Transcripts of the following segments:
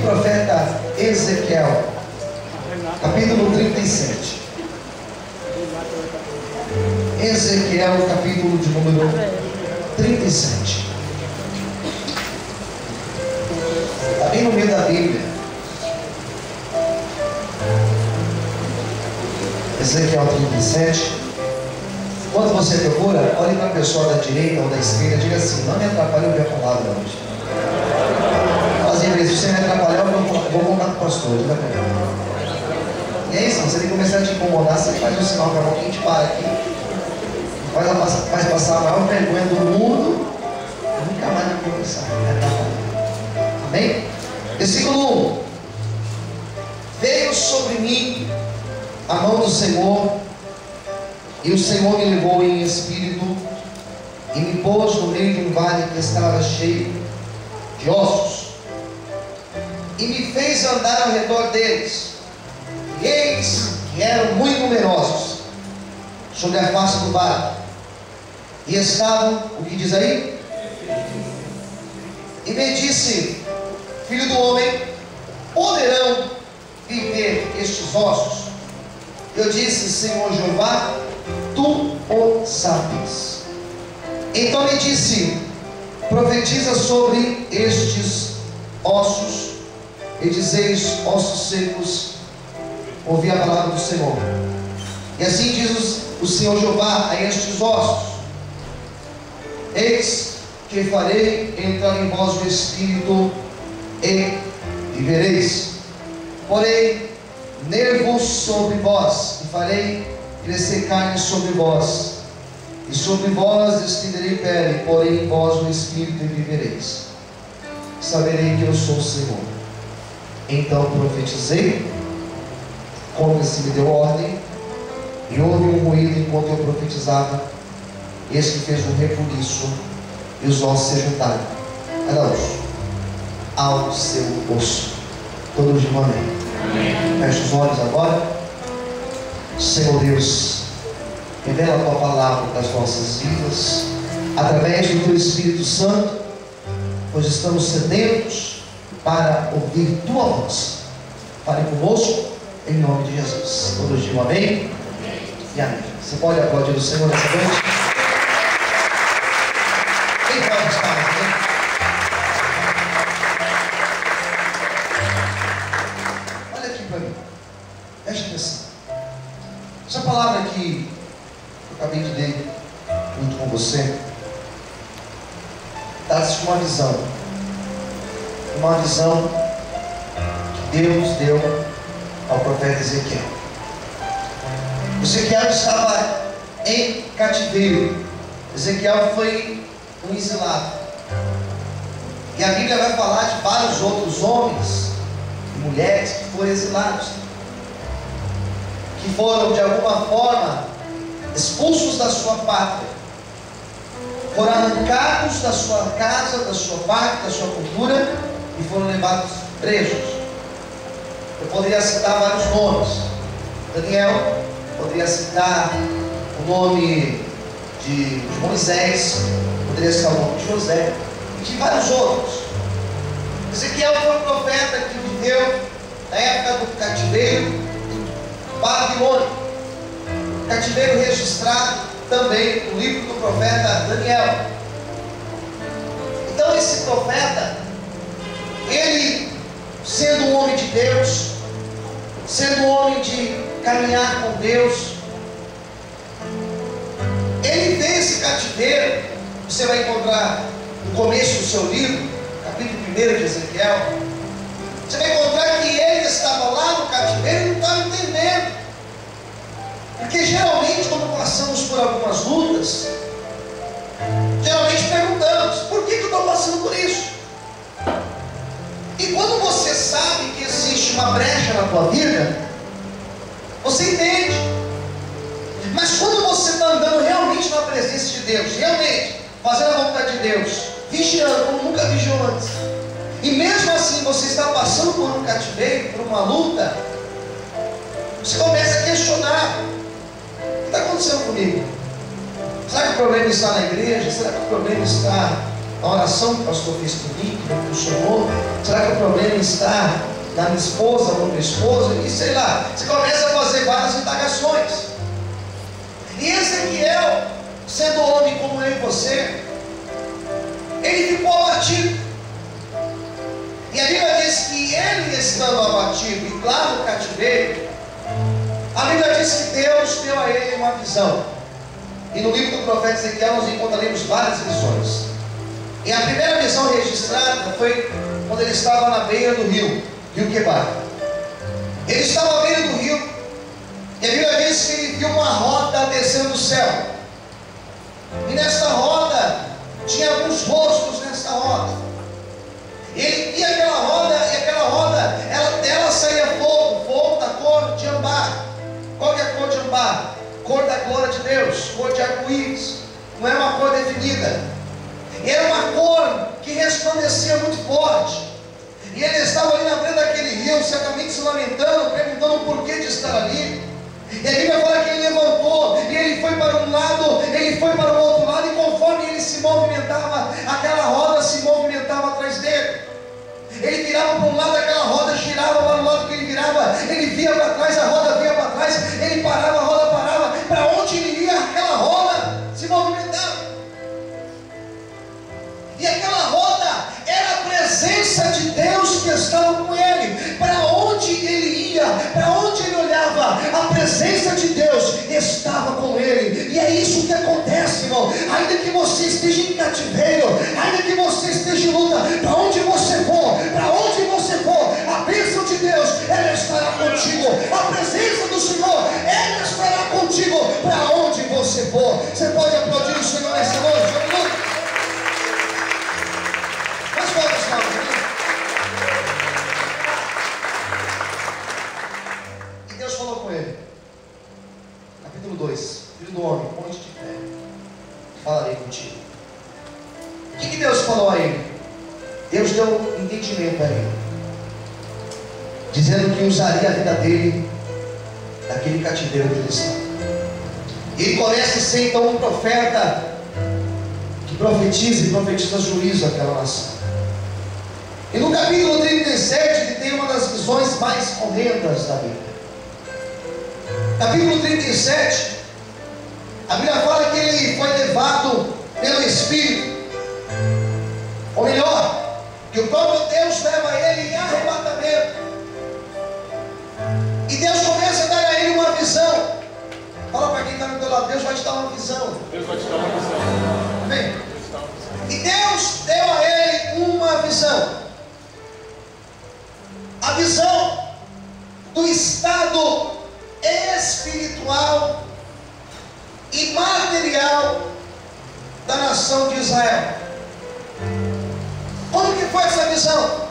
profeta Ezequiel, capítulo 37. Ezequiel, capítulo de número 37. Está bem no meio da Bíblia. Ezequiel 37. Quando você procura, olhe para a pessoa da direita ou da esquerda e diga assim: não me atrapalhe ouvir a palavra hoje. Fazendo isso, se você me atrapalhar, eu vou contar com o pastor. E é isso, você tem que começar a te incomodar. Você faz um sinal para a mão que a gente para aqui. Faz passar a maior vergonha do mundo. Nunca mais vai conversar. Amém? Versículo 1. Veio sobre mim a mão do Senhor, e o Senhor me levou em espírito e me pôs no meio de um vale que estava cheio de ossos, e me fez andar ao redor deles, e eis que eram muito numerosos sobre a face do vale, e estavam, o que diz aí? E me disse: filho do homem, poderão viver estes ossos? Eu disse: Senhor Jeová, tu o sabes. Então me disse: profetiza sobre estes ossos, e dizeis: ossos secos, ouvi a palavra do Senhor. E assim diz o Senhor Jeová a estes ossos: eis que farei entrar em vós o Espírito, e vivereis. Porém nervos sobre vós, e farei crescer carne sobre vós, e sobre vós estenderei pele, porém em vós o Espírito, e vivereis. Saberei que eu sou o Senhor. Então profetizei, como se me deu ordem, e houve um ruído enquanto eu profetizava. Este fez um rebuliço, e os ossos se juntaram, cada osso ao seu osso. Todos de amém. Feche os olhos agora. Senhor Deus, revela a tua palavra para as nossas vidas, através do teu Espírito Santo, pois estamos sedentos para ouvir tua voz. Fale conosco, em nome de Jesus. Todos digam amém e amém. Você pode aplaudir o Senhor nessa noite? Quem pode estar aqui? Preste atenção. Essa palavra que eu acabei de ler junto com você dá-se uma visão. Uma visão que Deus deu ao profeta Ezequiel. Ezequiel estava em cativeiro. Ezequiel foi um exilado. E a Bíblia vai falar de vários outros homens e mulheres que foram exilados, que foram de alguma forma expulsos da sua pátria, foram arrancados da sua casa, da sua pátria, da sua cultura, e foram levados presos. Eu poderia citar vários nomes: Daniel, poderia citar o nome de Moisés, poderia citar o nome de José e de vários outros. Ezequiel foi um profeta que viveu na época do cativeiro Babilônia, cativeiro registrado também no livro do profeta Daniel. Então esse profeta, ele sendo um homem de Deus, sendo um homem de caminhar com Deus, ele vê esse cativeiro. Você vai encontrar no começo do seu livro, capítulo 1 de Ezequiel, você vai encontrar que ele estava lá no cativeiro e não estava entendendo. Porque geralmente quando passamos por algumas lutas, geralmente perguntamos: por que eu estou passando por isso? E quando você sabe que existe uma brecha na tua vida, você entende. Mas quando você está andando realmente na presença de Deus, realmente fazendo a vontade de Deus, vigiando como nunca vigiou antes, e mesmo assim você está passando por um cativeiro, por uma luta, você começa a questionar: o que está acontecendo comigo? Será que o problema está na igreja? Será que o problema está a oração que o pastor fez por mim, que não funcionou? Será que o problema está na minha esposa ou no meu esposo? E sei lá, você começa a fazer várias indagações. E Ezequiel, sendo homem como eu e você, ele ficou abatido. E a Bíblia diz que ele, estando abatido e lá no cativeiro, a Bíblia diz que Deus deu a ele uma visão. E no livro do profeta Ezequiel nós encontraremos várias visões. E a primeira visão registrada foi quando ele estava na beira do rio Quebar. Ele estava à beira do rio, e a Bíblia diz que ele viu uma roda descendo do céu. E nesta roda tinha alguns rostos nesta roda. Ele via aquela roda, e aquela roda, dela saía fogo da cor de ambar. Qual que é a cor de ambar? Cor da glória de Deus, cor de arco-íris. Não é uma cor definida. Era uma cor que resplandecia muito forte. E ele estava ali na frente daquele rio, certamente se lamentando, perguntando o porquê de estar ali. E a Bíblia fala que ele levantou, e ele foi para um lado, ele foi para o outro lado, e conforme ele se movimentava, aquela roda se movimentava atrás dele. Ele virava para um lado, aquela roda girava para o lado que ele virava, ele via para trás, a roda via para trás, ele parava, a roda parava. Para onde ele ia, aquela roda se movimentava. E aquela roda era a presença de Deus que estava com ele. Para onde ele ia, para onde ele olhava, a presença de Deus estava com ele. E é isso que acontece, irmão. Ainda que você esteja em cativeiro, ainda que você esteja em luta, para onde você for, a bênção de Deus, ela estará contigo. A presença do Senhor, ela estará contigo para onde você for. Você pode aplaudir o Senhor nessa noite? E Deus falou com ele, capítulo 2: filho do homem, ponte de pé, falarei contigo. O que Deus falou a ele? Deus deu entendimento a ele, dizendo que usaria a vida dele daquele cativeiro que ele está. Ele começa a ser então um profeta que profetiza juízo àquela nação. E no capítulo 37 ele tem uma das visões mais horrendas da Bíblia. Capítulo 37, a Bíblia fala que ele foi levado pelo Espírito, ou melhor, que o próprio Deus leva ele em arrebatamento. E Deus começa a dar a ele uma visão. Fala para quem está no teu lado: Deus vai te dar uma visão. Deus vai te dar uma visão. Amém? E Deus deu a ele uma visão. A visão do estado espiritual e material da nação de Israel. Como que foi essa visão?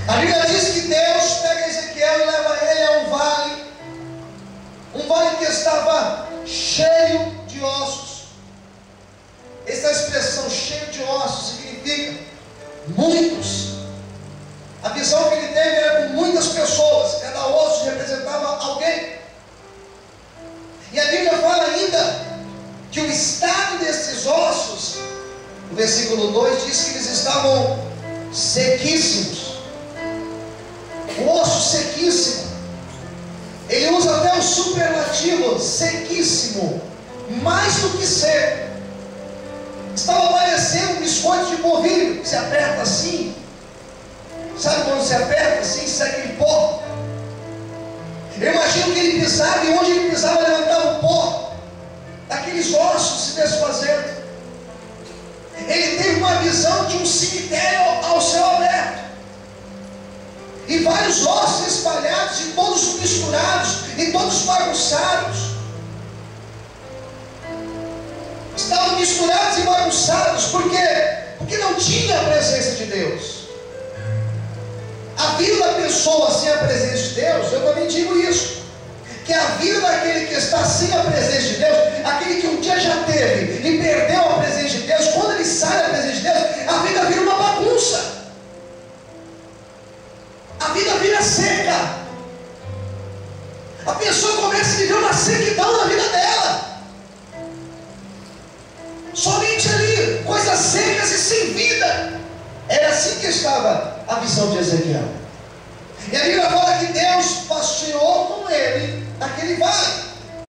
A Bíblia diz que Deus pega Ezequiel e leva ele a um vale que estava cheio de ossos. Essa expressão cheio de ossos significa muitos. A visão que ele teve era com muitas pessoas, cada osso representava alguém. E a Bíblia fala ainda que o estado desses ossos, no versículo 2, diz que eles estavam sequíssimos. O osso sequíssimo, ele usa até o superlativo sequíssimo, mais do que seco. Estava parecendo um biscoito de polvilho, que se aperta assim. Sabe quando se aperta assim, sai aquele pó? Eu imagino que ele pisava, e onde ele pisava levantava o pó daqueles ossos se desfazendo. Ele teve uma visão de um cemitério ao céu aberto, e vários ossos espalhados, e todos misturados, e todos bagunçados. Estavam misturados e bagunçados, porque não tinha a presença de Deus. A vida da pessoa sem a presença de Deus, eu também digo isso, que a vida daquele que está sem a presença de Deus, aquele que um dia já teve e perdeu a presença de Deus, quando ele sai da presença de Deus, a vida vira uma bagunça, a vida vira seca, a pessoa começa a viver uma sequidão na vida dela, somente ali, coisas secas e sem assim que estava a visão de Ezequiel. E a Bíblia fala que Deus passeou com ele naquele vale.